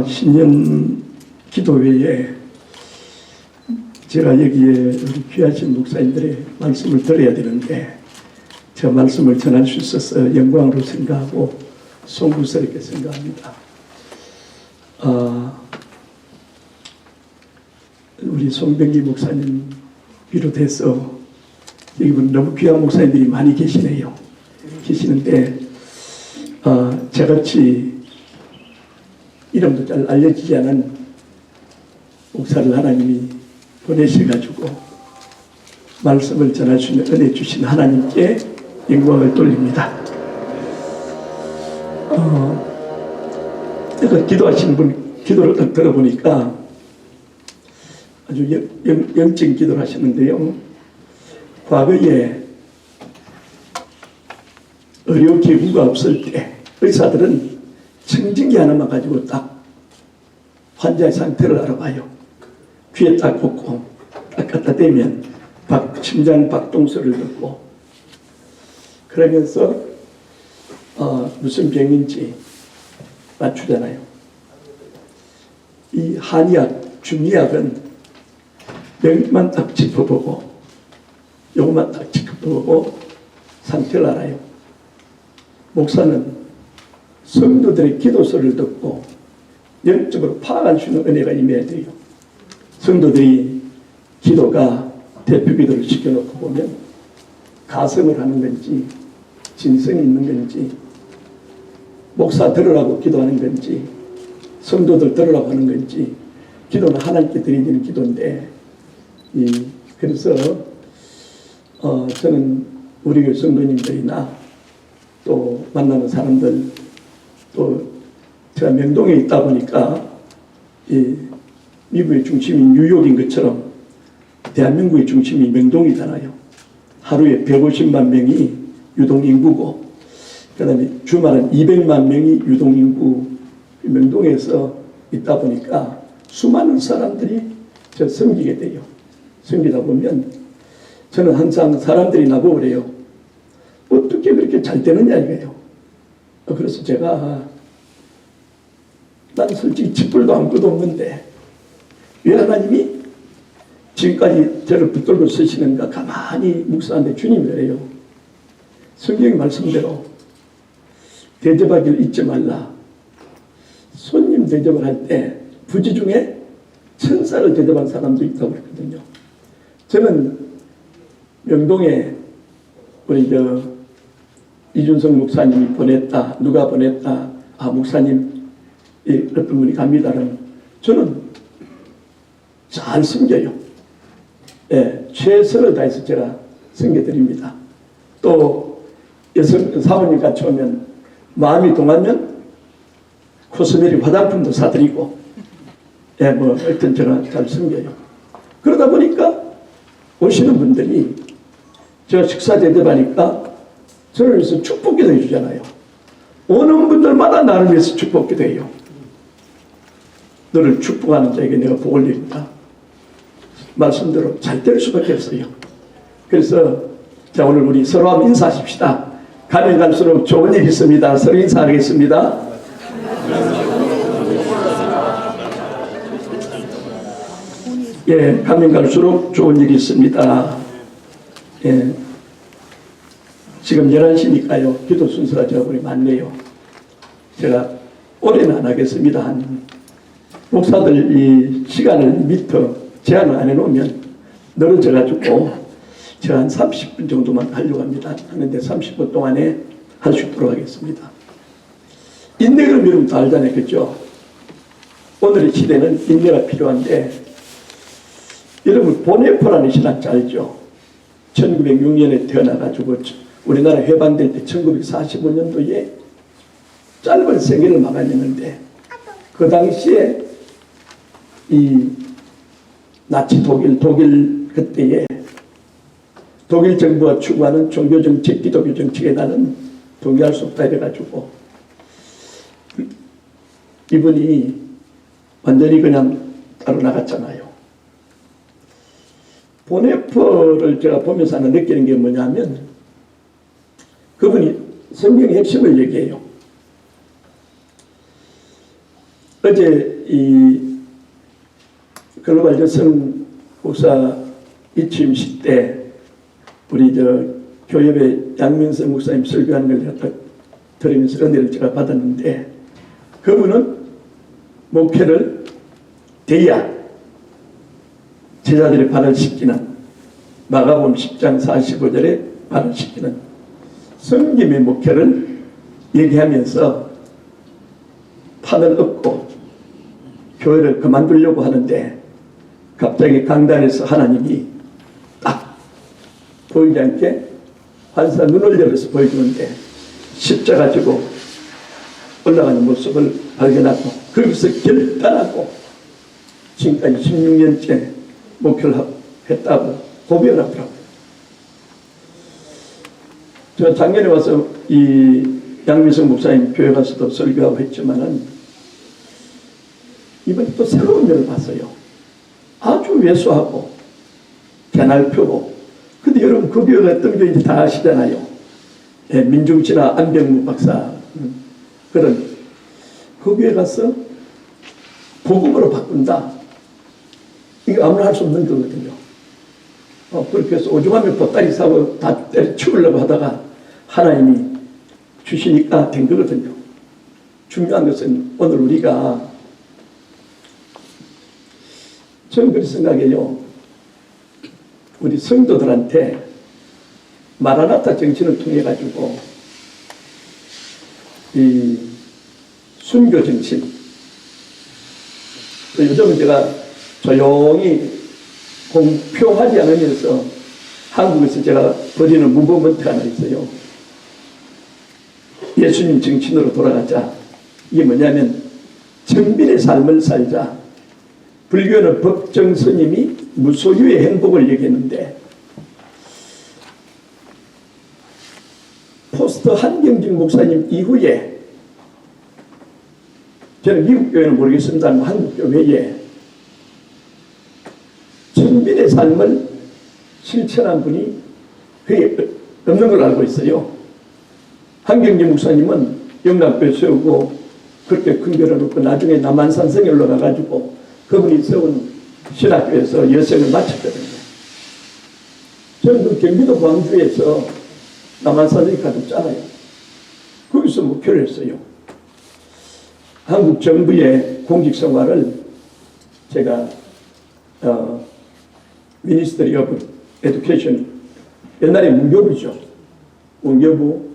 신년 기도회에 제가 여기에 우리 귀하신 목사님들의 말씀을 들어야 되는데 저 말씀을 전할 수 있어서 영광으로 생각하고 송구스럽게 생각합니다. 우리 송병기 목사님 비롯해서 여기 너무 귀한 목사님들이 많이 계시는데 저같이 이름도 잘 알려지지 않은 목사를 하나님이 보내셔가지고 말씀을 전할 수 있는 은혜 주신 하나님께 영광을 돌립니다. 제가 기도하시는 분 기도를 들어보니까 아주 영적인 기도를 하시는데요. 과거에 의료 기구가 없을 때 의사들은 청진기 하나만 가지고 딱 환자의 상태를 알아봐요. 귀에 딱 꽂고 딱 갖다 대면 심장 박동소리를 듣고 그러면서 무슨 병인지 맞추잖아요. 이 한의학, 중의학은 병만 딱 짚어보고 요것만 딱 짚어보고 상태를 알아요. 목사는 성도들의 기도 소리를 듣고 영적으로 파악할 수 있는 은혜가 임해야 돼요. 성도들이 기도가 대표 기도를 시켜놓고 보면 가성을 하는 건지 진성이 있는 건지 목사 들으라고 기도하는 건지 성도들 들으라고 하는 건지 기도는 하나님께 드리는 기도인데 그래서 저는 우리 교회 성도님들이나 또 만나는 사람들 또 제가 명동에 있다 보니까 미국의 중심이 뉴욕인 것처럼 대한민국의 중심이 명동이잖아요. 하루에 150만 명이 유동인구고 그 다음에 주말은 200만 명이 유동인구 명동에서 있다 보니까 수많은 사람들이 저 섬기게 돼요. 섬기다 보면 저는 항상 사람들이 나보고 그래요. 어떻게 그렇게 잘 되느냐 이거예요. 그래서 제가 난 솔직히 쥐뿔도 아무것도 없는데 왜 하나님이 지금까지 저를 붙들고 쓰시는가 가만히 묵상하는데 주님이 그래요. 성경 말씀대로 대접하기를 잊지 말라. 손님 대접을 할 때 부지 중에 천사를 대접한 사람도 있다고 그랬거든요. 저는 명동에 우리 이준석 목사님이 보냈다. 누가 보냈다. 목사님 어떤 분이 갑니다는 저는 잘 섬겨요. 최선을 다해서 제가 섬겨드립니다. 또 여성 사모님 같이 오면 마음이 동하면 코스메틱 화장품도 사드리고 하여튼 제가 잘 섬겨요. 그러다 보니까 오시는 분들이 제가 식사 대접하니까 저를 위해서 축복기도 해주잖아요. 오는 분들마다 나를 위해서 축복기도 해요. 너를 축복하는 자에게 내가 복을 드린다. 말씀대로 잘 될 수밖에 없어요. 그래서 자 오늘 우리 서로 한번 인사하십시다. 가면 갈수록 좋은 일이 있습니다. 서로 인사하겠습니다. 가면 갈수록 좋은 일이 있습니다. 지금 11시니까요. 기도 순서가 제가 보니 많네요. 제가 오래는 안 하겠습니다. 목사들 이 시간을 미터 제한을 안 해놓으면 늘어져가지고 제가 한 30분 정도만 하려고 합니다. 하는데 30분 동안에 할 수 있도록 하겠습니다. 인내를 여러분 다 알잖아요. 그죠? 오늘의 시대는 인내가 필요한데 여러분 보네포라는 신학자 알죠? 1906년에 태어나가지고 우리나라 해방될 때 1945년도에 짧은 생애를 막아냈는데 그 당시에 이 나치 독일 그때에 독일 정부가 추구하는 종교정책, 기독교 정책에 나는 동의할 수 없다 이래가지고 이분이 완전히 그냥 따로 나갔잖아요. 보네포를 제가 보면서 하나 느끼는 게 뭐냐면 그분이 성경의 핵심을 얘기해요. 어제 이 글로벌 여성 목사 이취임식 때 우리 교협의 양민석 목사님 설교하는 걸 갖다 들으면서 은혜를 제가 받았는데, 그분은 목회를 대야 제자들의 발을 씻기는, 마가복음 10장 45절에 발을 씻기는 성김의 목회를 얘기하면서 판을 엎고 교회를 그만두려고 하는데, 갑자기 강단에서 하나님이 딱 보이지 않게 환사 눈을 열어서 보여주는데 십자가 지고 올라가는 모습을 발견하고, 거기서 결단하고 지금까지 16년째 목회를 했다고 고백을 하더라고요. 제가 작년에 와서 이 양민석 목사님 교회 가서도 설교하고 했지만은 이번에 또 새로운 면을 봤어요. 아주 왜소하고 개날표고. 근데 여러분 그 교회가 어떤 교회인지 다 아시잖아요. 예, 민중신화 안병무 박사 그런 그 교회 가서 복음으로 바꾼다. 이거 아무나 할 수 없는 거거든요. 그렇게 해서 오죽하면 보따리 사고 다 때려치우려고 하다가 하나님이 주시니까 된 거거든요. 중요한 것은 오늘 우리가, 저는 그렇게 생각해요. 우리 성도들한테 마라나타 정신을 통해 가지고 이 순교 정신, 요즘은 제가 조용히 공표하지 않으면서 한국에서 제가 벌이는 무브먼트가 하나 있어요. 예수님 정신으로 돌아가자. 이게 뭐냐면 정빈의 삶을 살자. 불교는 법정 스님이 무소유의 행복을 얘기했는데, 포스터 한경직 목사님 이후에, 저는 미국 교회는 모르겠습니다만 한국 교회에 정빈의 삶을 실천한 분이 거의 없는 걸로 알고 있어요. 한경직 목사님은 영남교회 세우고 그렇게 큰 교회를 놓고 나중에 남한산성에 올라가가지고 그분이 세운 신학교에서 여성을 마쳤거든요. 저는 그 경기도 광주에서 남한산성에 가뒀잖아요. 거기서 목회를 했어요. 한국 정부의 공직 생활을 제가 미니스트리 오브 에듀케이션, 옛날에 문교부죠. 문교부,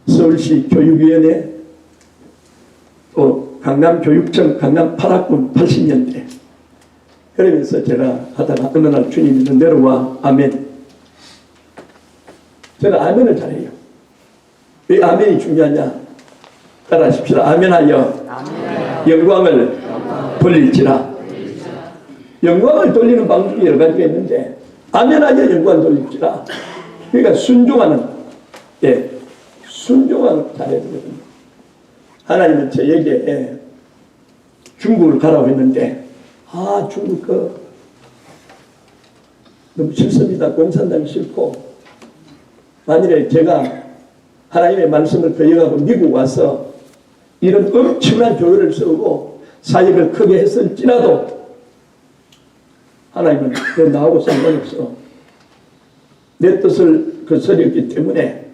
서울시 교육위원회, 또 강남교육청 강남 8학군 80년대. 그러면서 제가 하다가 어느 날 주님이 내려와 아멘. 제가 아멘을 잘해요. 왜 아멘이 중요하냐? 따라하십시다. 아멘하여 아멘. 영광을 돌릴지라. 영광을 돌리는 방법이 여러 가지가 있는데, 아멘하여 영광을 돌릴지라. 그러니까 순종하는, 예, 순종하는 잘해야 되거든요. 하나님은 저에게 중국을 가라고 했는데, 중국 너무 싫습니다. 공산당이 싫고, 만일에 제가 하나님의 말씀을 거역하고 미국 와서 이런 엄청난 교회를 세우고 사역을 크게 했을지라도 하나님은 나하고 상관없어. 내 뜻을 거스렸기 때문에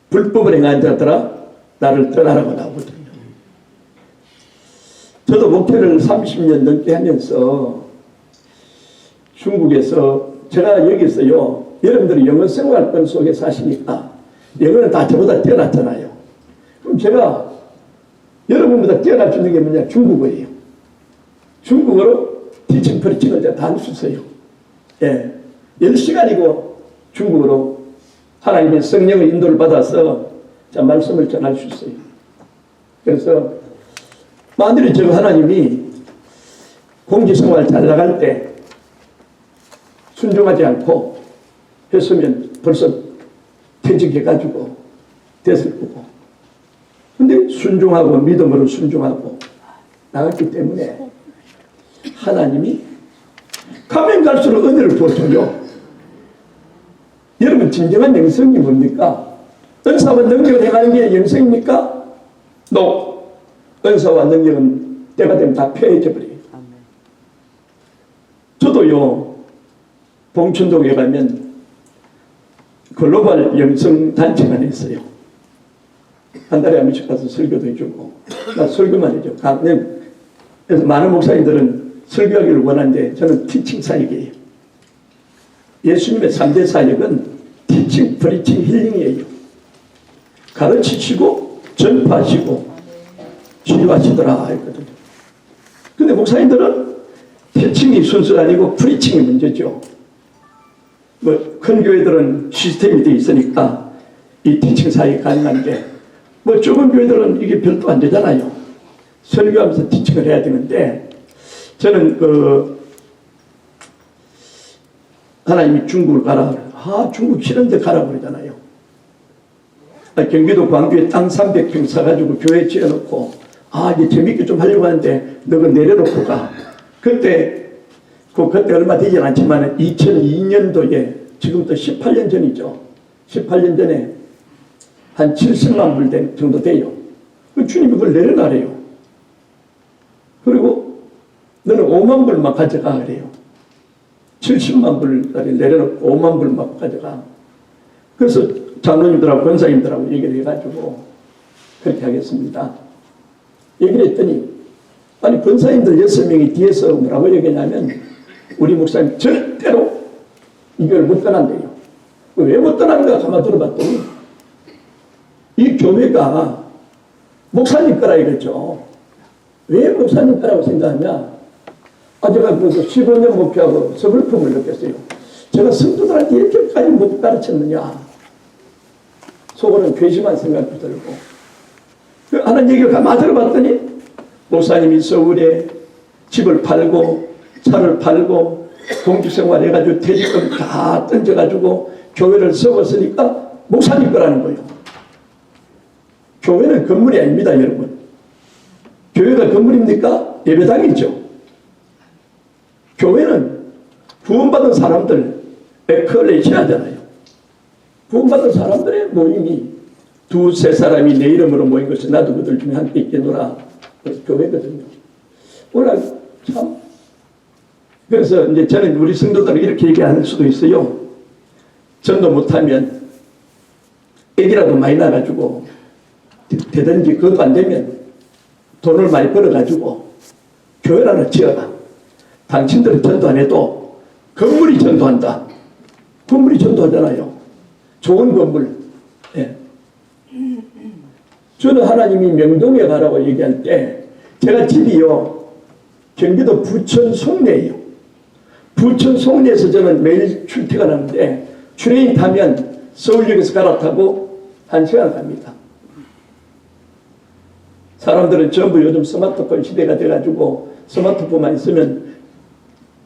불법을 행한 자들아 나를 떠나라고 나오거든요. 저도 목회를 30년 넘게 하면서 중국에서, 제가 여기 있어요. 여러분들이 영어 생활권 속에 사시니까 영어는 다 저보다 뛰어났잖아요. 그럼 제가 여러분보다 뛰어날 수 있는 게 뭐냐? 중국어예요. 중국어로 티칭 프리칭을 제가 다 할 수 있어요. 예. 10시간이고 중국어로 하나님의 성령의 인도를 받아서 자 말씀을 전할 수 있어요. 그래서 만일에 저 하나님이 공직생활 잘 나갈 때 순종하지 않고 했으면 벌써 퇴직해가지고 됐을 거고. 근데 순종하고 믿음으로 순종하고 나갔기 때문에 하나님이 가면 갈수록 은혜를 부어줘요. 여러분 진정한 영성이 뭡니까? 은사와 능력을 행하는 게 영성입니까? No. 은사와 능력은 때가 되면 다 폐해져 버려요. 저도요, 봉천동에 가면 글로벌 영성 단체가 있어요. 한 달에 한 번씩 가서 설교도 해주고, 나 설교만 해줘. 그래서 많은 목사님들은 설교하기를 원하는데 저는 티칭 사역이에요. 예수님의 3대 사역은 티칭, 프리칭, 힐링이에요. 가르치시고 전파하시고 치유하시더라 했거든요. 근데 목사님들은 티칭이 순서 아니고 프리칭이 문제죠. 뭐 큰 교회들은 시스템이 되어 있으니까 이 티칭 사역이 가능한데 뭐 좁은 교회들은 이게 별도 안 되잖아요. 설교하면서 티칭을 해야 되는데 저는 하나님이 중국을 가라 그래요. 중국 싫은데 가라 그러잖아요. 경기도 광주에 땅 300평 사가지고 교회 지어놓고 이게 재밌게 좀 하려고 하는데 너가 내려놓고 가. 그때 얼마 되진 않지만 2002년도에 지금부터 18년 전이죠. 18년 전에 한 70만 불 정도 돼요. 주님이 그걸 내려놔래요. 그리고 너는 5만 불만 가져가 그래요. 70만 불짜리 내려놓고 5만 불만 가져가. 그래서 장로님들하고 권사님들하고 얘기를 해가지고 그렇게 하겠습니다. 얘기를 했더니 아니 권사님들 6명이 뒤에서 뭐라고 얘기하냐면 우리 목사님 절대로 이걸 못 떠난대요. 왜 못 떠나는가 가만 들어봤더니 이 교회가 목사님 거라 이거죠. 왜 목사님 거라고 생각하냐? 제가 그래서 15년 목회하고 서글픔을 느꼈어요. 제가 성도들한테 이렇게까지 못 가르쳤느냐. 속으로는 괘씸한 생각도 들고. 하는 얘기를 가만 들어봤더니 목사님이 서울에 집을 팔고 차를 팔고 공직생활 해가지고 퇴직금 다 던져가지고 교회를 세웠으니까 목사님 거라는 거예요. 교회는 건물이 아닙니다, 여러분. 교회가 건물입니까? 예배당이죠. 교회는 구원받은 사람들 에클레시아 하잖아요. 구원받은 사람들의 모임이 두세 사람이 내 이름으로 모인 것이 나도 그들 중에 함께 있겠노라. 교회거든요. 오늘 참 그래서 이제 저는 우리 성도들을 이렇게 얘기할 수도 있어요. 전도 못하면 애기라도 많이 나가지고 되든지 그것도 안 되면 돈을 많이 벌어가지고 교회를 하나 지어라. 당신들은 전도 안 해도 건물이 전도한다. 건물이 전도하잖아요. 좋은 건물. 예. 저는 하나님이 명동에 가라고 얘기할 때 제가 집이요 경기도 부천 송내예요. 부천 송내에서 저는 매일 출퇴근하는데 트레인 타면 서울역에서 갈아타고 1시간 갑니다. 사람들은 전부 요즘 스마트폰 시대가 돼가지고 스마트폰만 있으면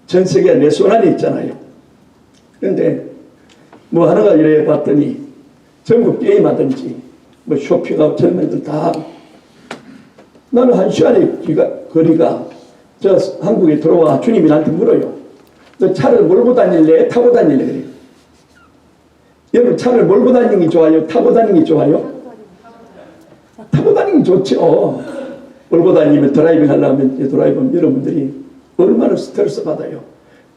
전 세계가 내 손 안에 있잖아요. 그런데 뭐 하나가 이래 봤더니 전부 게임하든지 뭐 쇼핑하고 젊은이들 다 나는 1시간의 거리가 저 한국에 들어와 주님이 나한테 물어요. 너 차를 몰고 다닐래? 타고 다닐래? 그래요. 여러분 차를 몰고 다니는 게 좋아요? 타고 다니는 게 좋아요? 타고 다니는 게 좋죠. 몰고 다니면 드라이빙 하려면 드라이브는 여러분들이 얼마나 스트레스 받아요.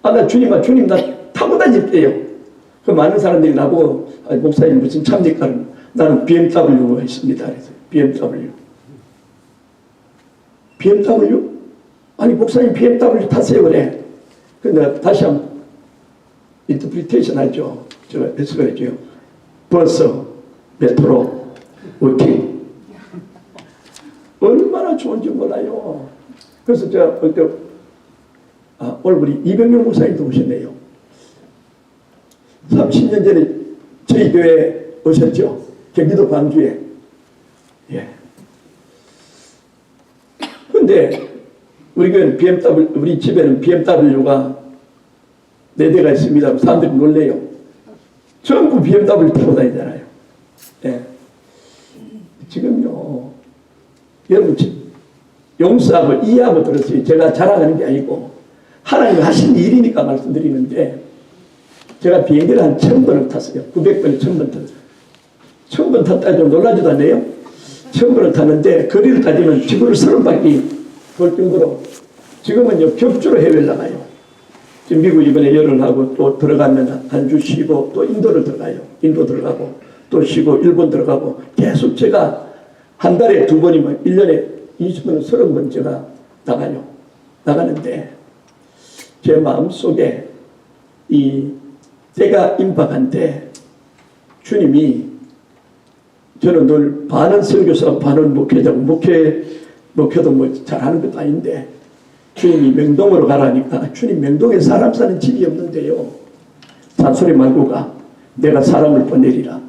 나 주님 나 타고 다닐게요. 그 많은 사람들이 나보고 목사님 무슨 차입니까? 나는 BMW가 있습니다. 그래서 BMW. BMW? 아니 목사님 BMW 타세요 그래. 근데 다시 한번 인터프리테이션 하죠. 제가 해석을 해줘요. 버스, 메트로, 워킹. 얼마나 좋은지 몰라요. 그래서 제가 오늘 우리 이병용 목사님도 오셨네요. 30년 전에 저희 교회에 오셨죠. 경기도 광주에. 예. 근데 우리 교회는 BMW, 우리 집에는 BMW가 4대가 있습니다. 사람들이 놀래요. 전부 BMW 타고 다니잖아요. 예. 지금요, 여러분, 용서하고 이해하고 들었어요. 제가 자랑하는 게 아니고, 하나님 하신 일이니까 말씀드리는데, 제가 비행기를 한 1000번을 탔어요. 900번에 1000번 탔어요. 1000번 탔다 좀 놀라지도 않네요. 천부를 타는데 거리를 따지면 지구를 30바퀴 돌 정도로 지금은요 격주로 해외를 나가요. 지금 미국 이번에 열흘 하고 또 들어가면 한 주 쉬고 또 인도를 들어가요. 인도 들어가고 또 쉬고 일본 들어가고 계속 제가 한 달에 2번이면 1년에 20번은 30번 제가 나가요. 나가는데 제 마음속에 이 때가 임박한데 주님이 저는 늘 반은 설교사 반은 목회자고 목회도 뭐 잘하는 것도 아닌데 주님이 명동으로 가라니까 주님 명동에 사람 사는 집이 없는데요. 잔소리 말고 가. 내가 사람을 보내리라.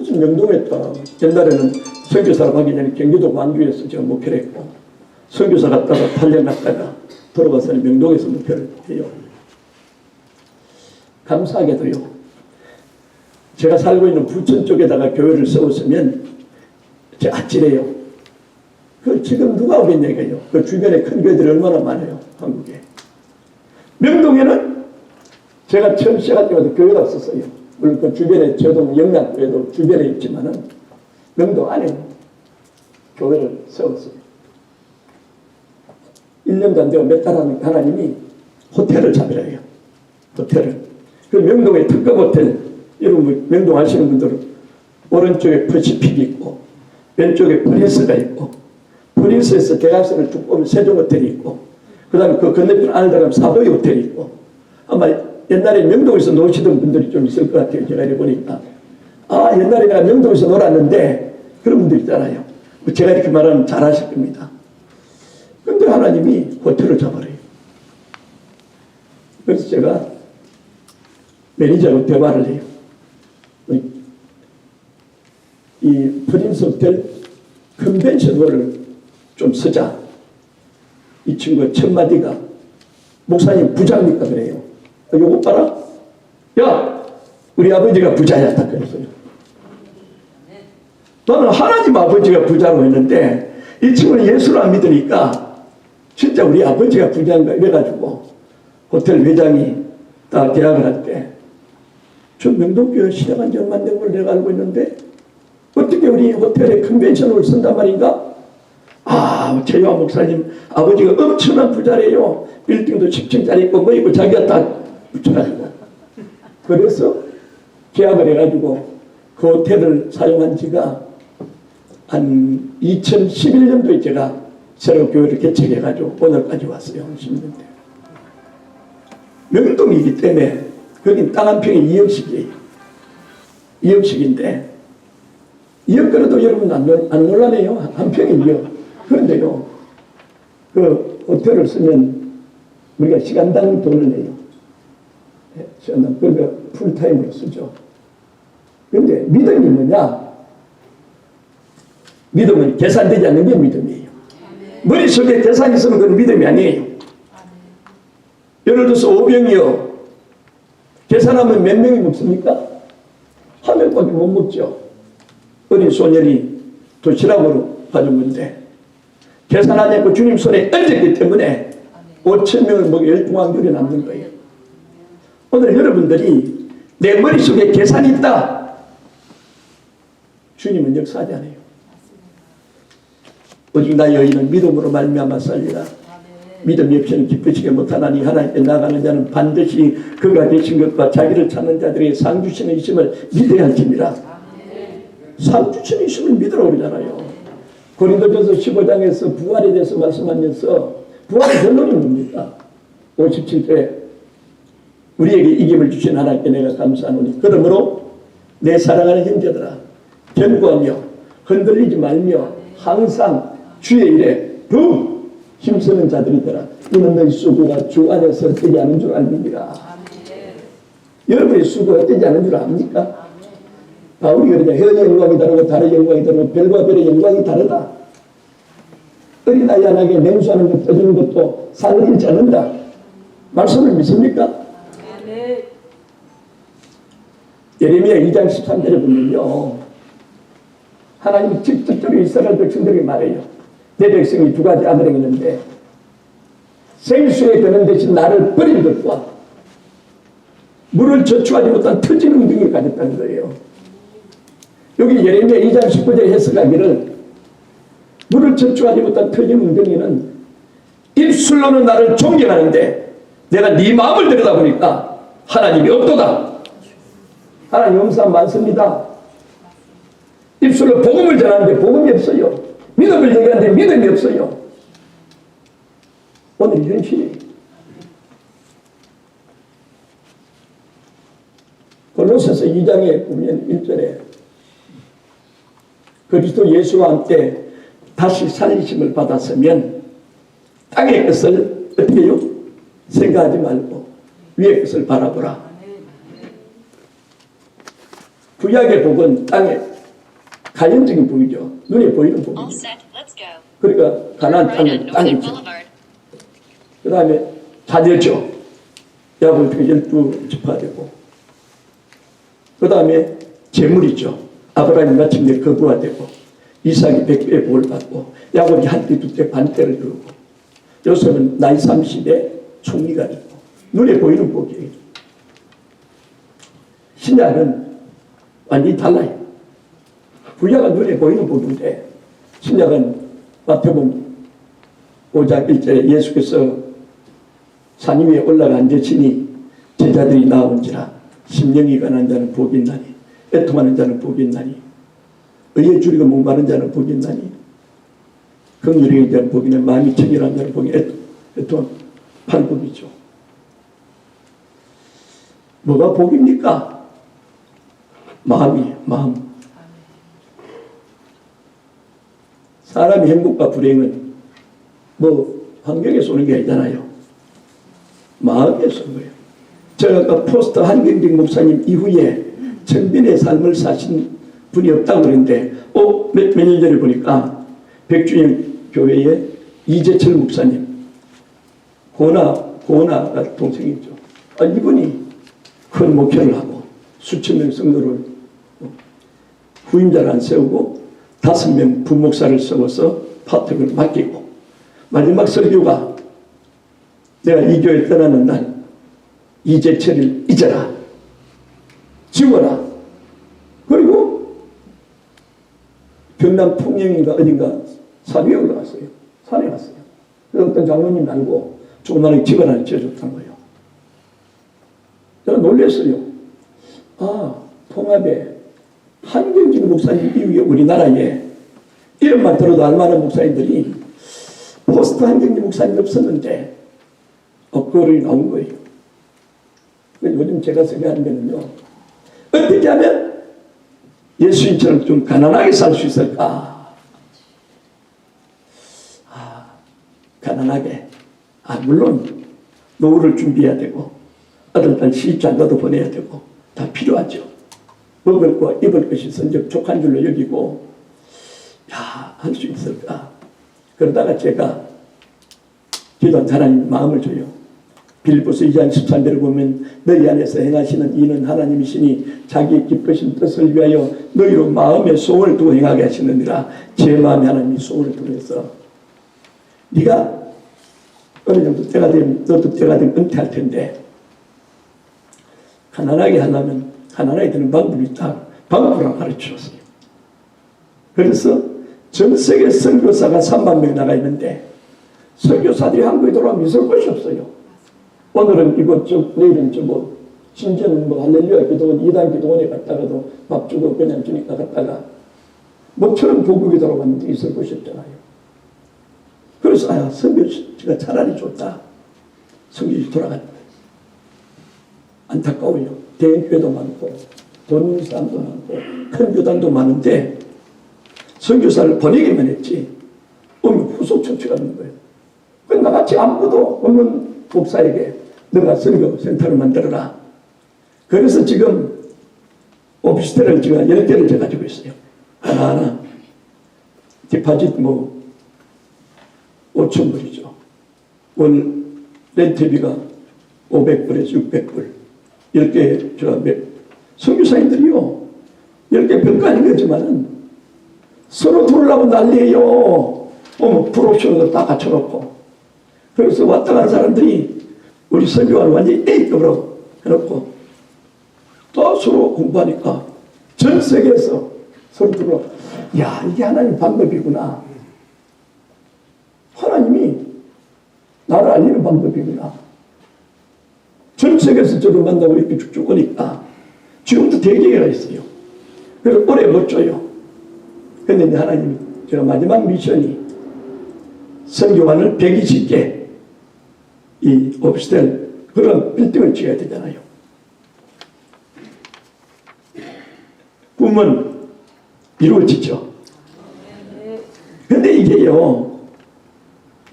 지금 명동에 있다. 옛날에는 선교사 가기 전에 경기도 광주에서 제가 목회를 했고 선교사 갔다가 8년 갔다가 돌아가서 명동에서 목회를 해요. 감사하게도요. 제가 살고 있는 부천 쪽에다가 교회를 세웠으면 제가 아찔해요. 그 지금 누가 오겠냐 이거요. 그 주변에 큰 교회들이 얼마나 많아요. 한국에. 명동에는 제가 처음 시작할 때마다 교회가 없었어요. 물론 그 주변에 저도 영락교회도 주변에 있지만은 명동 안에 교회를 세웠어요. 1년도 안 되고 몇 달 하니까 하나님이 호텔을 잡으라 해요. 호텔을. 그 명동에 특급 호텔, 여러분 명동 아시는 분들은 오른쪽에 퍼시픽이 있고 왼쪽에 프린스가 있고 프린스에서 대각선을 쭉 보면 세종호텔이 있고 그 다음에 그 건너편 안을 들어가면 사도이 호텔이 있고 아마 옛날에 명동에서 노시던 분들이 좀 있을 것 같아요. 제가 이렇게 보니까 옛날에 내가 명동에서 놀았는데 그런 분들 있잖아요. 제가 이렇게 말하면 잘 아실 겁니다. 근데 하나님이 호텔을 잡아래요. 그래서 제가 매니저하고 대화를 해요. 이 프린스 호텔 컨벤션홀을 좀 쓰자. 이 친구가 첫 마디가 목사님 부자입니까? 그래요. 요거 봐라. 야, 우리 아버지가 부자야. 딱 그랬어요. 나는 하나님 아버지가 부자로 했는데 이 친구는 예수를 안 믿으니까 진짜 우리 아버지가 부자인가 이래가지고 호텔 회장이 딱 계약을 할 때 저 명동교회 시작한 지 얼마 안 된 걸 내가 알고 있는데 어떻게 우리 호텔에 컨벤션을 쓴단 말인가? 최요한 목사님 아버지가 엄청난 부자래요. 빌딩도 10층짜리 있고 뭐 있고 자기가 다 붙여가지고 그래서 계약을 해가지고 그 호텔을 사용한 지가 한 2011년도에 제가 새로 교회를 개척해가지고 오늘까지 왔어요. 10년대. 명동이기 때문에 거긴 땅 한 평에 2억씩이에요. 2억씩인데 2억 그래도 여러분 안 놀라네요. 한 평에 2억. 그런데요. 그 호텔을 쓰면 우리가 시간당 돈을 내요. 시간당. 그러니까 풀타임으로 쓰죠. 그런데 믿음이 뭐냐? 믿음은 계산되지 않는 게 믿음이에요. 머릿속에 계산이 있으면 그건 믿음이 아니에요. 예를 들어서 5병이요. 계산하면 몇 명이 먹습니까? 한 명밖에 못 먹죠. 어린 소년이 도시락으로 가져온 건데 계산하지 않고 주님 손에 얹었기 때문에 5,000명을 먹여 열중앙들이 남는 거예요. 오늘 여러분들이 내 머릿속에 계산이 있다. 주님은 역사하지 않아요. 오직 나 여인은 믿음으로 말미암아 살리라. 믿음이 없이는 기쁘시게 못하나니 하나님께 나가는 자는 반드시 그가 되신 것과 자기를 찾는 자들에게 상 주시는 이심을 믿어야 할지니라. 상 주시는 이심을 믿으라고 그러잖아요. 고린도전서 15장에서 부활에 대해서 말씀하면서 부활의 결론이 뭡니까? 57회 우리에게 이김을 주신 하나님께 내가 감사하노니 그러므로 내 사랑하는 형제들아 견고하며 흔들리지 말며 항상 주의 일에 더욱 힘쓰는 자들이더라. 이는 너희 수고가 주 안에서 헛되지 않은 줄 알미니라. 여러분의 수고가 헛되지 않은 줄 압니까? 바울이 그러냐. 혀의 영광이 다르고 달의 영광이 다르고 별과 별의 영광이 다르다. 어린아이 하나에게 냉수하는 것 떠주는 것도 상을 잃지 않는다. 말씀을 믿습니까? 예레미야 2장 13절에 보면요. 하나님이 직접적으로 이스라엘 백성들에게 말해요. 내 백성이 두 가지 아들이 있는데 생수에 드는 대신 나를 버린 것과 물을 저축하지 못한 터지는 능력을 가졌다는 거예요. 여기 예레미야 2장 19절 해석하기를 물을 저축하지 못한 터진 웅덩이는 입술로는 나를 존경하는데 내가 네 마음을 들여다보니까 하나님이 없도다. 하나님 없는 사람 많습니다. 입술로 복음을 전하는데 복음이 없어요. 믿음을 얘기하는데 믿음이 없어요. 오늘 현실이에요. 골로새서 2장에 보면 1절에 그리스도 예수와 함께 다시 살리심을 받았으면 땅의 것을 어떻게 해요? 생각하지 말고 위의 것을 바라보라. 구약의 복은 땅에 가연적인 복이죠. 눈에 보이는 복이죠. 그러니까 가나안 땅은 땅이죠. 그 다음에 자녀죠. 야곱이 12지파가 되고 그 다음에 재물이죠. 아브라함이 마침내 거부가 되고 이삭이 100배의 복을 받고 야곱이 한때 두때 반대를 들고 요셉은 나이 30에 총리가 되고 눈에 보이는 복이에요. 신약은 완전히 달라요. 구약은 눈에 보이는 복인데 신약은 마태복음 5장 1절에 예수께서 산 위에 올라가 앉으시니 제자들이 나온지라 심령이 가난 자는 복이 있나니 애통하는 자는 복이 있나니 의에 줄이고 목마른 자는 복이 있나니 긍휼히 여긴 자는 복이 있나니 마음이 청결한 자는 복이 애통한 팔복이죠. 뭐가 복입니까? 마음이에요. 마음. 사람의 행복과 불행은 뭐 환경에서 오는 게 아니잖아요. 마음에서 온 거예요. 제가 아까 포스터 한경직 목사님 이후에 청빈의 삶을 사신 분이 없다고 그랬는데 몇 년 전에 보니까 백주영 교회의 이재철 목사님 고은아가 동생이죠. 이분이 큰 목회를 하고 수천 명 성도를 후임자를 안 세우고 5명 부목사를 세워서 파트를 맡기고 마지막 설교가 내가 이 교회 떠나는 날 이재철을 잊어라 지워라. 그리고 경남 통영인가 어딘가 산에 올라갔어요. 산에 갔어요. 그래서 어떤 장로님 알고 조그마하게 집을 하나 지어줬다는 거예요. 제가 놀랐어요. 통합에 한경직 목사님 이후에 우리나라에 이름만 들어도 알만한 목사님들이 포스트 한경직 목사님 없었는데 그거를 나온 거예요. 요즘 제가 생각하는 거는요. 어떻게 하면 예수님처럼 좀 가난하게 살 수 있을까? 가난하게. 물론 노후를 준비해야 되고 아들, 딸 시집장가도 보내야 되고 다 필요하죠. 먹을 거 입을 것이 선적족한 줄로 여기고 할 수 있을까? 그러다가 제가 기도한 하나님 마음을 줘요. 빌립보서 2장 13절을 보면 너희 안에서 행하시는 이는 하나님이시니 자기의 기쁘신 뜻을 위하여 너희로 마음의 소원을 두고 행하게 하시느니라. 제 마음에 하나님이 소원을 두면서 네가 어느 정도 때가 되면 너도 때가 되면 은퇴할 텐데 가난하게 하려면 가난하게 되는 방법이 있다. 방법을 가르쳐줬어요. 그래서 전 세계 선교사가 3만 명 나가 있는데 선교사들이 한국에 돌아오면 있을 곳이 없어요. 오늘은 이곳 내일은 저곳 심지어는 할렐루야 기도원 2단 기도원에 갔다가도 밥 주고 그냥 주니까 갔다가 모처럼 조국에 돌아갔는데 있을 곳이 없잖아요. 그래서 선교지가 차라리 좋다. 선교지 돌아가는 거예요. 안타까워요. 대형교회도 많고 돈 있는 사람도 많고 큰 교단도 많은데 선교사를 보내기만 했지 오면 후속 처치가 되는 거예요. 나같이 아무도 없는 목사에게 너가 선교센터를 만들어라. 그래서 지금 오피스텔을 제가 10개를 제가 가지고 있어요. 하나하나 디파짓 5,000불이죠. 월 렌트비가 500불에서 600불. 10개 제가 선교사님들이요. 10개 별거 아닌 거지만은 서로 들으려고 난리예요. 프로옵션도 다 갖춰놓고. 그래서 왔다 간 사람들이 우리 선교관을 완전히 A급으로 해놓고 또 서로 공부하니까 전 세계에서 성도로 야 이게 하나님 방법이구나. 하나님이 나를 알리는 방법이구나. 전 세계에서 저를 만나고 이렇게 쭉쭉 오니까 지금도 대기가 있어요. 그래서 오래 못 줘요. 근데 이제 하나님이 제가 마지막 미션이 선교관을 120개 이 오피스텔 그런 빌딩을 지어야 되잖아요. 꿈은 이루어지죠. 근데 이게요,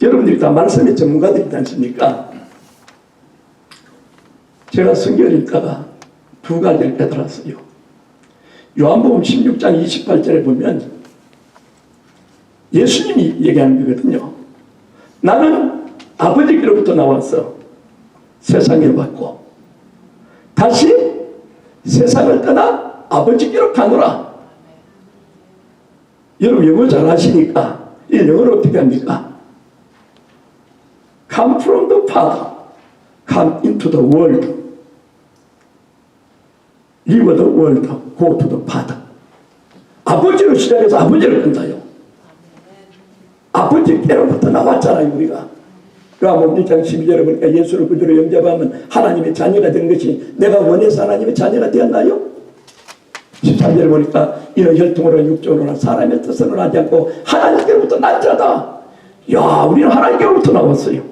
여러분들이 다 말씀의 전문가들이지 않습니까? 제가 성경을 읽다가 두 가지를 깨달았어요. 요한복음 16장 28절에 보면 예수님이 얘기하는 거거든요. 나는 아버지께로부터 나와서 세상에 왔고 다시 세상을 떠나 아버지께로 가노라. 여러분 영어 잘하시니까 이 영어를 어떻게 합니까? Come from the Father, come into the world, leave the world, go to the Father. 아버지로 시작해서 아버지를 간다요. 아버지께로부터 나왔잖아요 우리가. 요한복음 1장 12절에 보니까 예수를 구주로 영접하면 하나님의 자녀가 된 것이 내가 원해서 하나님의 자녀가 되었나요? 13절에 보니까 이는 혈통으로나 육적으로나 사람의 뜻으로 하지 않고 하나님께로부터 난 자다. 야 우리는 하나님께로부터 나왔어요.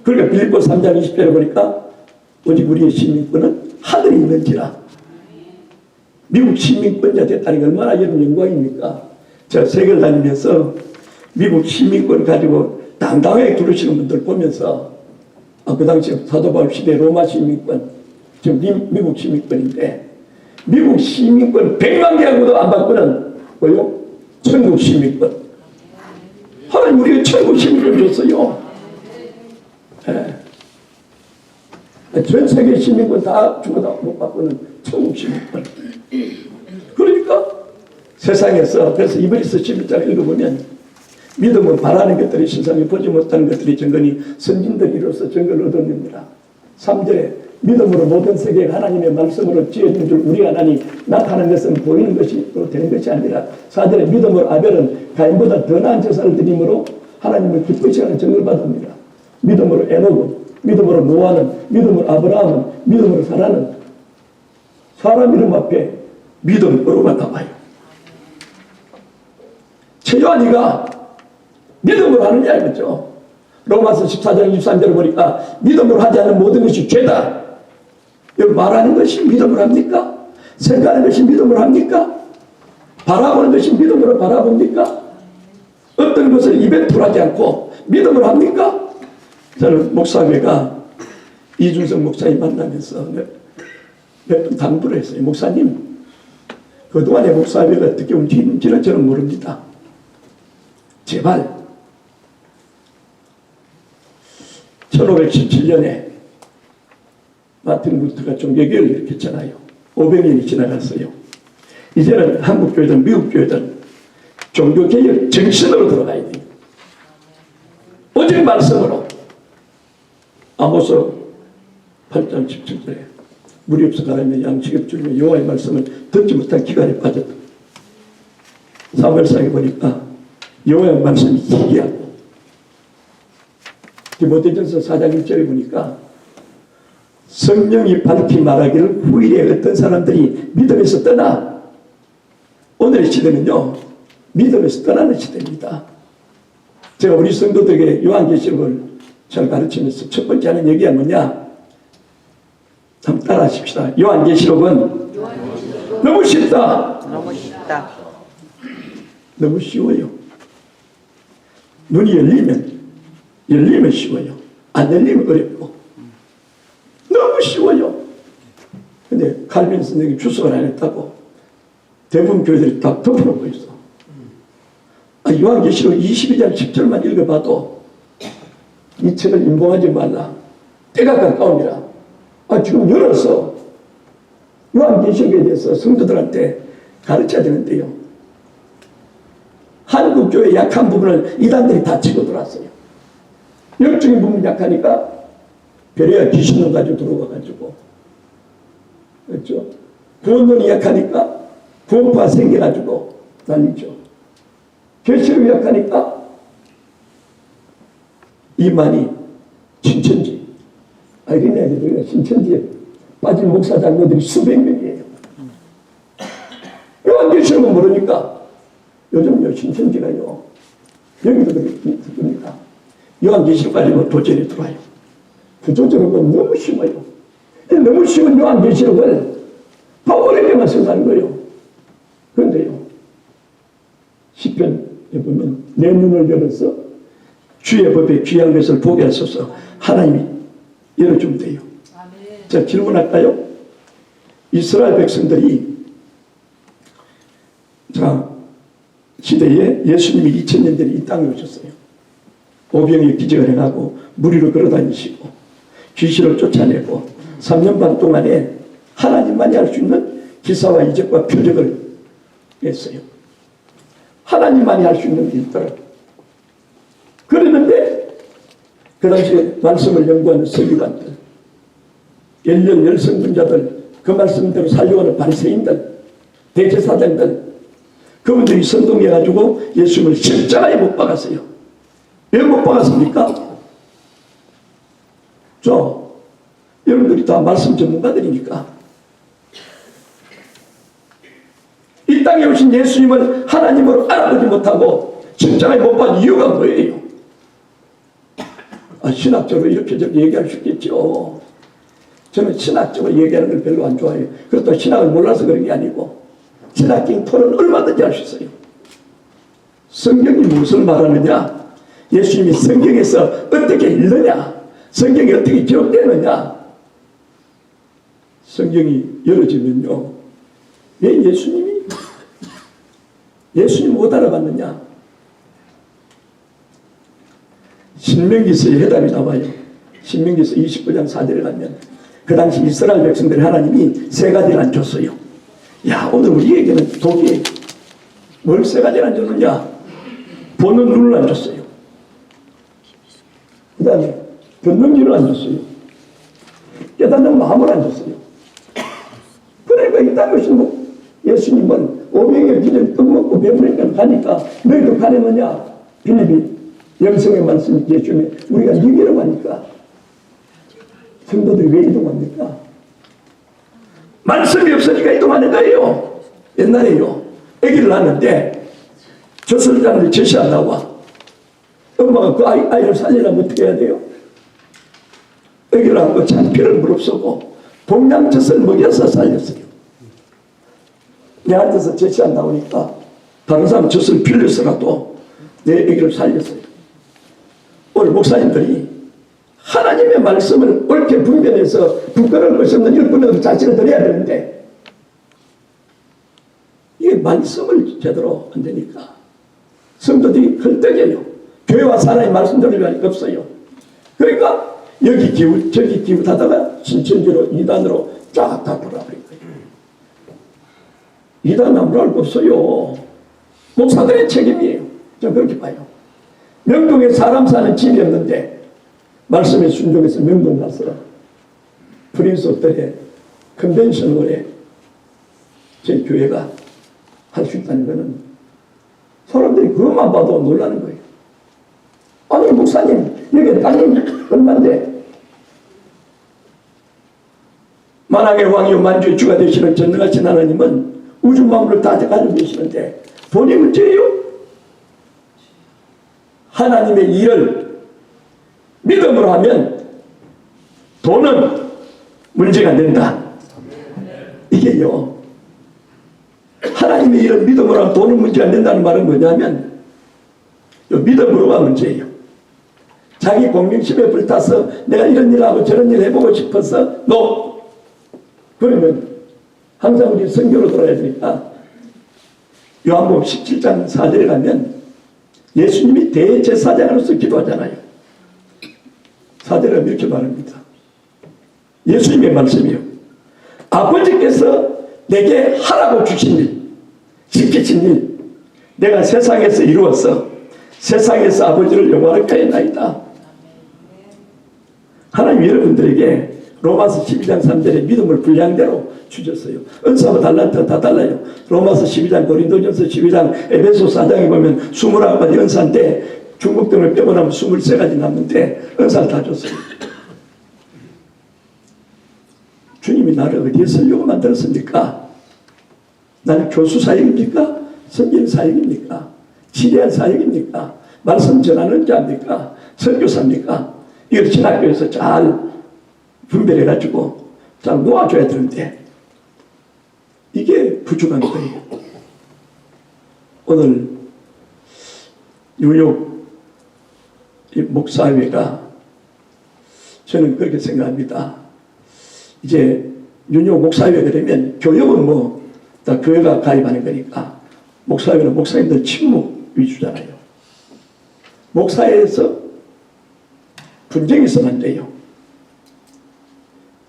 그러니까 빌립보 3장 20절에 보니까 오직 우리의 시민권은 하늘에 있는지라. 미국 시민권자 됐다는 게 얼마나 여러분 영광입니까? 제가 세계를 다니면서 미국 시민권 가지고 당당하게 두르시는 분들 보면서 그 당시 사도바울 시대 로마 시민권, 지금 미국 시민권인데 미국 시민권 100만 개하고도 안 받고는 뭐요? 천국 시민권. 하나님 우리가 천국 시민권 줬어요. 네. 전 세계 시민권 다 주고 다 못 받고는 천국 시민권. 그러니까 세상에서 그래서 이브리서 11장 읽어보면 믿음은 바라는 것들이 세상에 보지 못하는 것들이 증거니 선진들이 이로써 증거를 얻어냅니다. 3절에 믿음으로 모든 세계가 하나님의 말씀으로 지어진 줄 우리가 하나니 나타나는 것은 보이는 것이 되는 것이 아니라 4절에 믿음으로 아벨은 가인보다 더 나은 제사를 드림으로 하나님을 기쁘시하는 증거를 받습니다. 믿음으로 에녹은, 믿음으로 노아는, 믿음으로 아브라함은, 믿음으로 사라는 사람 이름 앞에 믿음으로만 나와요. 최요한이가 믿음으로 하느냐 이거죠. 로마서 14장 23절을 보니까 믿음으로 하지 않는 모든 것이 죄다. 여러분 말하는 것이 믿음으로 합니까? 생각하는 것이 믿음으로 합니까? 바라보는 것이 믿음으로 바라봅니까? 어떤 것을 입에 풀하지 않고 믿음으로 합니까? 저는 목사회가 이준석 목사님 만나면서 몇 번 당부를 했어요. 목사님 그동안의 목사회가 어떻게 움직이는지는 저는 모릅니다. 제발 1517년에 마틴 루터가 종교개혁을 일으켰잖아요. 500년이 지나갔어요. 이제는 한국교회든 미국교회든 종교개혁 정신으로 들어가야 돼요. 오직 말씀으로. 아모스 8장 17절에 물이 없어 가라며 양식이 없으며 여호와의 말씀을 듣지 못한 기간에 빠졌다. 사무엘상에 보니까 여호와의 말씀이 희귀하고 디모데전서 4장 1절에 보니까 성령이 밝히 말하기를 후일에 어떤 사람들이 믿음에서 떠나. 오늘의 시대는요 믿음에서 떠나는 시대입니다. 제가 우리 성도들에게 요한계시록을 잘 가르치면서 첫 번째 하는 얘기가 뭐냐, 한번 따라 하십시다. 요한계시록은 너무 쉽다. 너무 쉽다. 너무 쉬워요. 눈이 열리면 쉬워요. 안 열리면 어렵고. 너무 쉬워요. 근데 칼빈 선생님이 주석을 안 했다고 대부분 교회들이 다 덮어놓고 있어. 요한계시록 22장 10절만 읽어봐도 이 책을 인봉하지 말라. 때가 가까움이라. 지금 열어서 요한계시록에 대해서 성도들한테 가르쳐야 되는데요. 한국교회 약한 부분을 이단들이 다 치고 들어왔어요. 영적인 부분이 약하니까 베레아 귀신을 가지고 들어와가지고, 그렇죠? 구원론이 약하니까 구원파 생겨가지고 난리죠. 계시를 요약하니까 이만희 신천지, 어린애들이 신천지에 빠진 목사 장로들이 수백 명이에요. 요한계시록은 모르니까 요즘요 신천지가요 여기도 그러니까 요한계시록 가지고 도전이 들어와요. 구조적으로 너무 심어요. 너무 심은 요한계시록을 어렵게만 써가는 거예요. 그런데요 시편에 보면 내 눈을 열어서 주의 법에 귀한 것을 보게 하소서 하나님이 열어주면 돼요. 자, 질문할까요? 이스라엘 백성들이 자 시대에 예수님이 2000년 전에 이 땅에 오셨어요. 오병이어 기적을 행하고 무리로 걸어다니시고 귀신을 쫓아내고 3년 반 동안에 하나님만이 할 수 있는 기사와 이적과 표적을 했어요. 하나님만이 할 수 있는 일들을. 그랬는데 그 당시에 말씀을 연구하는 서기관들, 열렬 열성분자들, 그 말씀대로 살려가는 바리새인들, 대제사장들, 그분들이 선동해가지고 예수님을 십자가에 못 박았어요. 왜 못 박았습니까? 여러분들이 다 말씀 전문가들이니까 이 땅에 오신 예수님을 하나님으로 알아보지 못하고 십자가에 못 박은 이유가 뭐예요? 신학적으로 이렇게 저렇게 얘기할 수 있겠죠. 저는 신학적으로 얘기하는 걸 별로 안 좋아해요. 그렇다고 신학을 몰라서 그런 게 아니고 신학적인 토론 얼마든지 할 수 있어요. 성경이 무엇을 말하느냐? 예수님이 성경에서 어떻게 읽느냐? 성경이 어떻게 기록되느냐? 성경이 열어지면요 왜 예수님 못 알아봤느냐? 신명기서의 해답이 나와요. 신명기서 29장 4절에 가면 그 당시 이스라엘 백성들 하나님이 세 가지를 안 줬어요. 야, 오늘 우리에게는 독이 뭘 세 가지를 안 줬느냐? 보는 눈을 안 줬어요. 그 다음에 듣는 안 줬어요. 깨닫는 마음을 안 줬어요. 그러니까 이 땅에 오신 예수님은 오병이어 기적을 떡먹고 배부르니까 가니까 너희도 가려느냐? 빌립이 영성의 말씀이 예수님이 우리가 이기라고 하니까 성도들이 왜 이동합니까? 말씀이 없으니까 이동하는 거예요. 옛날에요 아기를 낳았는데 젖설장을 젖이 안 나와. 엄마가 그 아이를 살리려면 어떻게 해야 돼요? 아기를 낳고 잔피를 무릅쓰고 동양젖을 먹여서 살렸어요. 내한테서 젖이 안 나오니까 다른 사람 젖을 빌려서라도 내 아기를 살렸어요. 오늘 목사님들이 하나님의 말씀을 옳게 분별해서 부끄러울 것이 없는 일꾼으로 자신을 드려야 되는데 이게 말씀을 제대로 안 되니까 성도들이 헐떡여요. 교회와 사람의 말씀 들을 수가 없어요. 그러니까 여기 기웃 저기 기웃 하다가 신천지로 이단으로 쫙 다 돌아버린 거예요. 이단 아무나 할 거 없어요. 목사들의 책임이에요. 저는 그렇게 봐요. 명동에 사람 사는 집이 없는데 말씀에 순종해서 명동 가서 프린스 호텔에 컨벤션홀에 제 교회가 할 수 있다는 것은 사람들이 그것만 봐도 놀라는 거예요. 아니 목사님 여기 땅이 얼마인데 만왕의 왕이요 만주의 주가 되시는 전능하신 하나님은 우주 만물을 다 가지고 계시는데 돈이 문제예요? 하나님의 일을 믿음으로 하면 돈은 문제가 안 된다. 이게요. 하나님의 일을 믿음으로 하면 돈은 문제가 안 된다는 말은 뭐냐면 믿음으로가 문제예요. 자기 공경심에 불타서 내가 이런 일 하고 저런 일 해보고 싶어서 그러면 항상 우리 성경으로 돌아야 되니까 요한복음 17장 4절에 가면 예수님이 대제사장으로서 기도하잖아요. 4절에 이렇게 말합니다. 예수님의 말씀이요. 아버지께서 내게 하라고 주신 일, 시키신 일, 내가 세상에서 이루어서 세상에서 아버지를 영화롭게 하였나이다. 하나님 여러분들에게 로마서 12장 3절에 믿음을 분량대로 주셨어요. 은사와 달란트가 다 달라요. 로마서 12장, 고린도전서 12장, 에베소 4장에 보면 21가지 은사인데 중국 등을 빼고 나면 23가지 남는데 은사를 다 줬어요. 주님이 나를 어디에 쓰려고 만들었습니까? 나는 교수 사역입니까? 선진 사역입니까? 지대한 사역입니까? 말씀 전하는 자입니까? 선교사입니까? 이걸 신학교에서 잘 분별해가지고 잘 놓아줘야 되는데 이게 부족한 거예요. 오늘 뉴욕 목사회가 저는 그렇게 생각합니다. 이제 뉴욕 목사회가 되면 교역은 뭐 다 교회가 가입하는 거니까 목사회는 목사님들 침묵 위주잖아요. 목사회에서 분쟁이 있으면 안 돼요.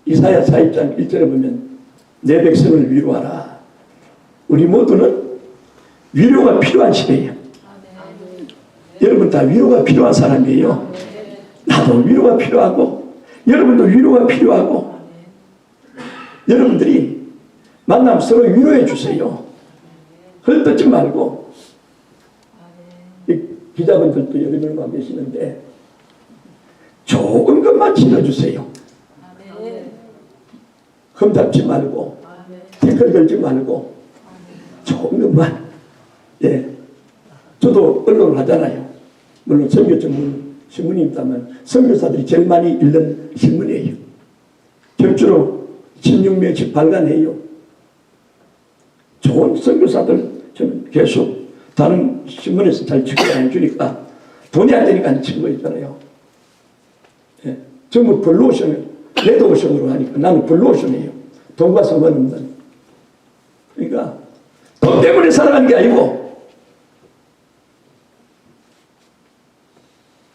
이사야 4장 1절에 보면 내 백성을 위로하라. 우리 모두는 위로가 필요한 시대예요. 여러분 다 위로가 필요한 사람이에요. 나도 위로가 필요하고 여러분도 위로가 필요하고 여러분들이 만나면 서로 위로해 주세요. 헐뜯지 말고. 기자분들도 여러 명 와 계시는데 좋은 것만 질러주세요. 흠잡지 말고 댓글 걸지 말고 좋은 것만. 예, 저도 언론을 하잖아요. 물론 선교 전문 신문이 있다면 선교사들이 제일 많이 읽는 신문이에요. 격주로 16명씩 발간해요. 좋은 선교사들 저는 계속 다른 신문에서 잘 취급 안 해주니까 돈이 안 되니까 안 취급해 있잖아요. 예, 전부 블루오션, 레드오션으로 하니까 나는 블루오션이에요. 돈과 상관없는. 그러니까 돈 때문에 살아가는 게 아니고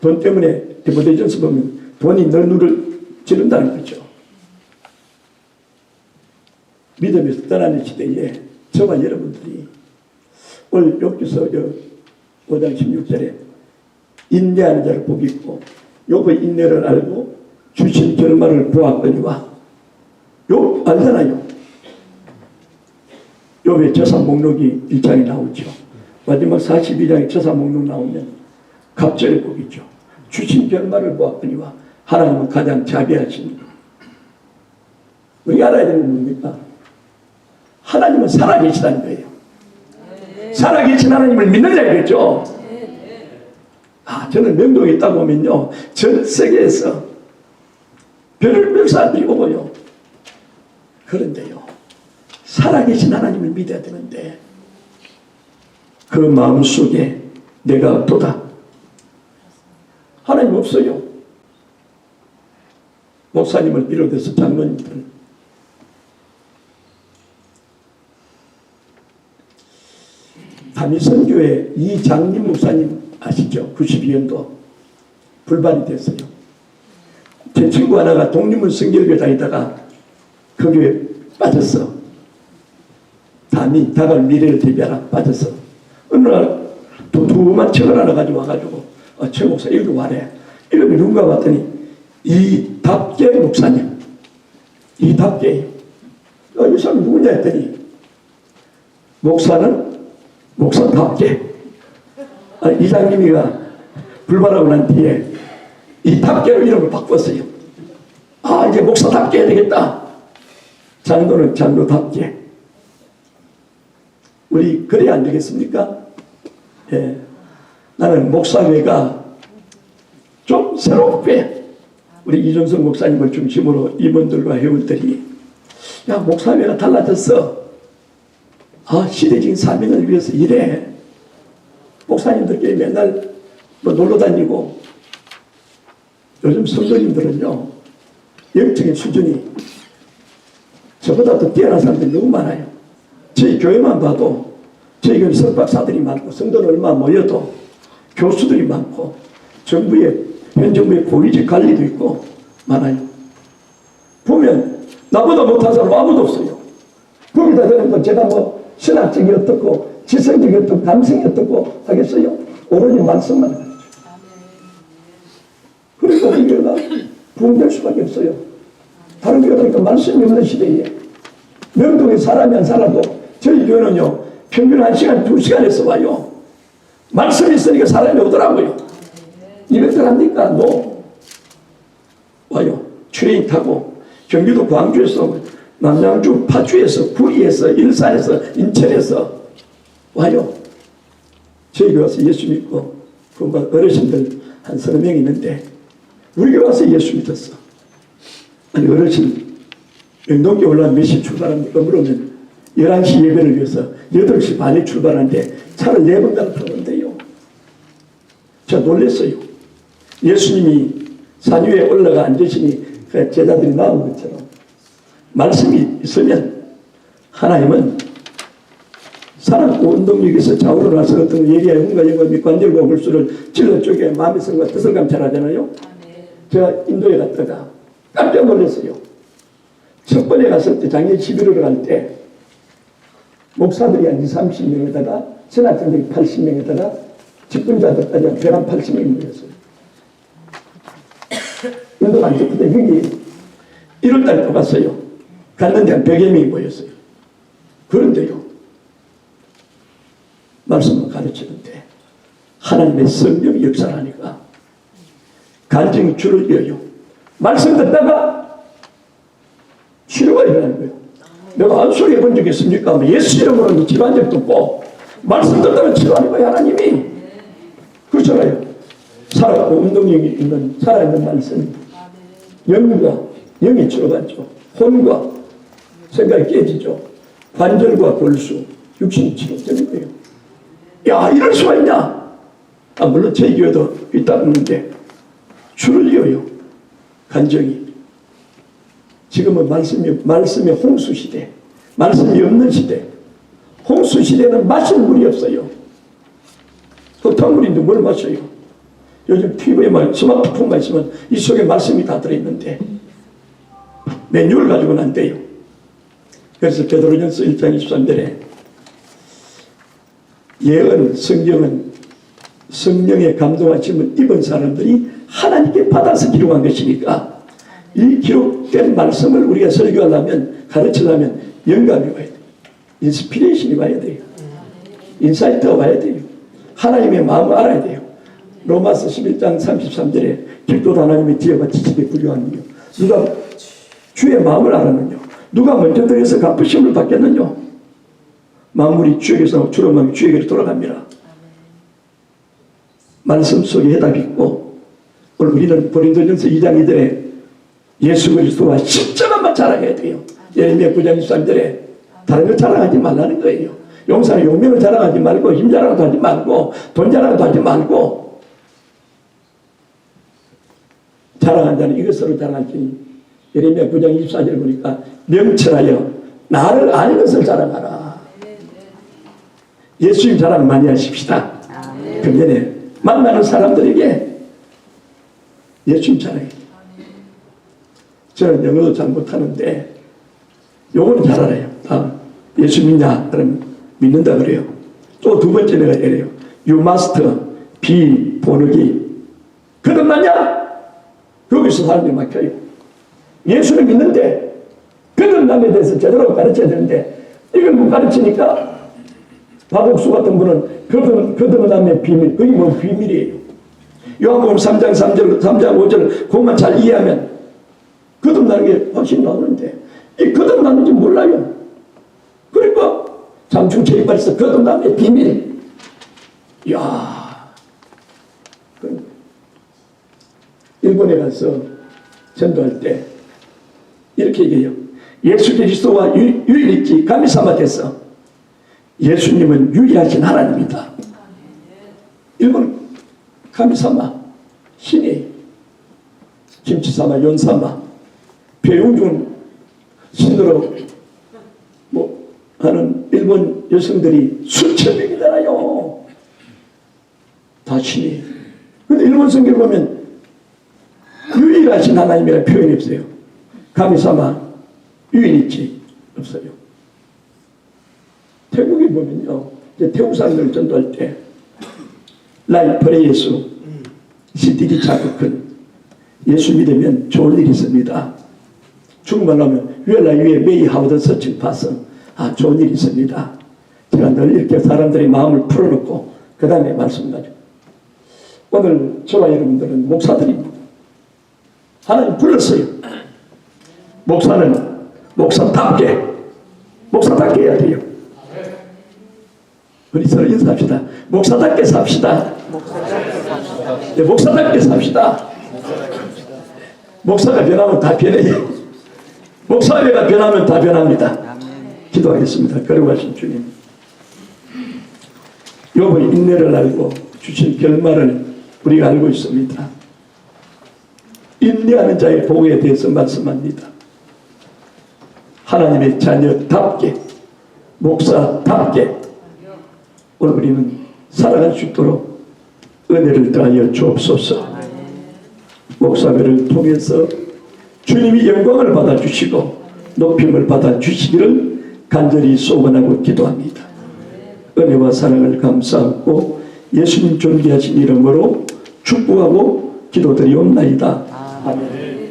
돈 때문에 디모데전서 보면 돈이 너를 지른다는 거죠. 믿음에서 떠나는 시대에 저와 여러분들이 오늘 욥기서 5장 16절에 인내하는 자를 복이 있고 욥의 인내를 알고 주신 결말을 보았거니와 욥 알잖아요. 욥의 재산 목록이 1장에 나오죠. 마지막 42장에 재산 목록 나오면 갑절의 복이죠. 주신 결말을 보았거니와 하나님은 가장 자비하신. 우리가 알아야 되는 건 뭡니까? 하나님은 살아계시다는 거예요. 살아계신 하나님을 믿는 자이겠죠. 저는 명동에 있다 보면요, 전 세계에서 별별 사람들이 오고요. 그런데요, 살아계신 하나님을 믿어야 되는데 그 마음속에 내가 없도다. 하나님 없어요. 목사님을 비롯해서 장로님들 다미선교회 이장림 목사님 아시죠? 92년도 불발이 됐어요. 제 친구 하나가 독립문 성결교회 다니다가 그 교회에 빠졌어. 다갈 미래를 대비하라 빠졌어. 어느 날 두툼한 책을 하나 가지고 와가지고 최 목사 이리 와래. 이름이 누군가 봤더니 이답계 목사님. 이답계예요. 이 사람이 누구냐 했더니 목사는 목사답게. 이장님이가 불발하고 난 뒤에 이답계로 이름을 바꿨어요. 이제 목사답게 해야 되겠다. 장로는 장로답게. 우리 그래야 안 되겠습니까? 예. 나는 목사회가 좀 새롭게 우리 이준석 목사님을 중심으로 임원들과 회원들이 목사회가 달라졌어. 시대적인 사명을 위해서 일해. 목사님들끼리 맨날 놀러 다니고 요즘 성도님들은요 영적인 수준이 저보다 더 뛰어난 사람들이 너무 많아요. 저희 교회만 봐도 저희 교회 석박사들이 많고 성도는 얼마 모여도 교수들이 많고 현 정부의 고위직 관리도 있고 많아요. 보면 나보다 못한 사람 아무도 없어요. 거기다 대놓고 제가 신학적이 어떻고 지성적이 어떻고 감성이 어떻고 하겠어요? 오로지 말씀만 가르쳐. 그러니까 우리 교회가 부흥될 수밖에 없어요. 다른 교회 보니까 말씀이 없는 시대에 명동에 사람이 안 살아도 저희 교회는요 평균 1시간 2시간에서 와요. 말씀이 있으니까 사람이 오더라고요. 이벤트를 합니까? 노. 와요. 트레인 타고 경기도 광주에서 남양주 파주에서 구리에서 일산에서 인천에서 와요. 저희 교회 와서 예수 믿고 그 어르신들 한 30명 있는데 우리 교회 와서 예수 믿었어. 아니 어르신 영동교회 올라면 몇 시 출발합니까? 물으면 11시 예배를 위해서 8시 반에 출발하는데 차를 4번 갈아타는데요. 제가 놀랐어요. 예수님이 산 위에 올라가 앉으시니 그 제자들이 나온 것처럼 말씀이 있으면 하나님은 살았고 운동력에서 좌우로 나서 어떤 예리한 hun과 영과 및 관절과 골수를 질러 쪼개 마음의 성과 뜻을 감찰하잖아요. 제가 인도에 갔다가 깜짝 놀랐어요. 첫 번에 갔을 때 작년 11월에 갈 때 목사들이 한 20, 30명에다가 신학생들이 80명에다가 직분자들까지 한 180명이 모였어요. 인도가 안 좋거든. 여기 1월달에 또 갔어요. 갔는데 한 100여 명이 모였어요. 그런데요. 말씀을 가르치는데 하나님의 성령이 역사하니까 간증이 줄을 이어요. 말씀 듣다가 치료가 일어나는 거예요. 내가 안수를 해본 적이 있습니까? 예수 이름으로 치료한 적도 없고 말씀 듣다가 치료하는 거예요. 하나님이. 그렇잖아요. 살아있고 운동력이 있는 살아있는 말씀. 영이 치료받죠. 혼과 생각이 깨지죠. 관절과 골수, 육신이 치료되는 거예요. 야, 이럴 수가 있냐? 물론 저희 교회도 있다는데 줄을 이어요. 간정이. 지금은 말씀의 홍수 시대, 말씀이 없는 시대. 홍수 시대는 마실 물이 없어요. 흙탕물인데 뭘 마셔요? 요즘 TV에만 스마트폰만 있으면 이 속에 말씀이 다 들어있는데 메뉴를 가지고는 안 돼요. 그래서 베드로전서 1장 23절에 예언, 성경은 성령의 감동하심을 입은 사람들이 하나님께 받아서 기록한 것이니까 이 기록된 말씀을 우리가 설교하려면 가르치려면 영감이 와야 돼요. 인스피레이션이 와야 돼요. 인사이트가 와야 돼요. 하나님의 마음을 알아야 돼요. 로마서 11장 33절에 길도도 하나님의 지혜와 지식에 불효하느뇨. 누가 주의 마음을 알았느뇨. 누가 먼저 들여서 갚으심을 받겠느뇨. 만물이 주에게서 주로만 주에게로 돌아갑니다. 말씀 속에 해답이 있고 오늘 우리는 고린도전서 2장 2절에 예수 그리스도와 십자가만 자랑해야 돼요. 예레미야 9장 23절에 다른 걸 자랑하지 말라는 거예요. 용사는 용명을 자랑하지 말고 힘 자랑도 하지 말고 돈 자랑도 하지 말고 자랑한 자는 이것으로 자랑할지니 예레미야 9장 24절 보니까 명철하여 나를 아는 것을 자랑하라. 예수님 자랑 많이 하십시다. 금년에 만나는 사람들에게 예수님 자랑해. 저는 영어도 잘 못하는데 요거는 잘 알아요. 다음 예수 믿냐? 그러면 믿는다 그래요. 또 두 번째 내가 이래요. You must be born again. 거듭났냐? 거기서 사람들이 막혀요. 예수를 믿는데 거듭남에 대해서 제대로 가르쳐야 되는데 이걸 못 가르치니까 박옥수 같은 분은 거듭남의 비밀, 그게 뭐 비밀이에요. 요한복음 3장 3절, 3장 5절 그것만 잘 이해하면 거듭나는 게 훨씬 나오는데 이 거듭나는지 몰라요. 그러니까 장충체 이빨에서 거듭남의 비밀. 이야. 일본에 가서 전도할 때 이렇게 얘기해요. 예수 그리스도와 유일있지 가미사마 됐어. 예수님은 유일하신 하나님이다. 일본 가미사마 신이 김치사마, 연사마, 배우준 신으로 뭐 하는 일본 여성들이 수천 명이잖아요. 다 신이. 근데 일본 성경을 보면 유일하신 하나님이라는 표현이 없어요. 가미사마 유일있지 없어요. 태국에 보면요, 이제 태국 사람들 전도할 때 라이프레 예수 시디기 자극은 예수 믿으면 좋은 일이 있습니다. 중반하면 Will you may have the searching person. 아, 좋은 일이 있습니다. 제가 늘 이렇게 사람들의 마음을 풀어놓고 그 다음에 말씀하죠. 오늘 저와 여러분들은 목사들입니다. 하나님 불렀어요. 목사는 목사답게 해야 돼요. 우리 서로 인사합시다. 목사답게 삽시다. 네, 목사답게 삽시다. 목사가 변하면 다 변해요. 목사회가 변하면 다 변합니다. 기도하겠습니다. 거룩하신 주님, 욥의 인내를 알고 주신 결말을 우리가 알고 있습니다. 인내하는 자의 복에 대해서 말씀합니다. 하나님의 자녀답게, 목사답게 오늘 우리는 살아갈 수 있도록 은혜를 더하여 주옵소서. 목사회를 통해서 주님이 영광을 받아주시고 높임을 받아주시기를 간절히 소원하고 기도합니다. 은혜와 사랑을 감사하고 예수님 존귀하신 이름으로 축복하고 기도드리옵나이다. 아멘.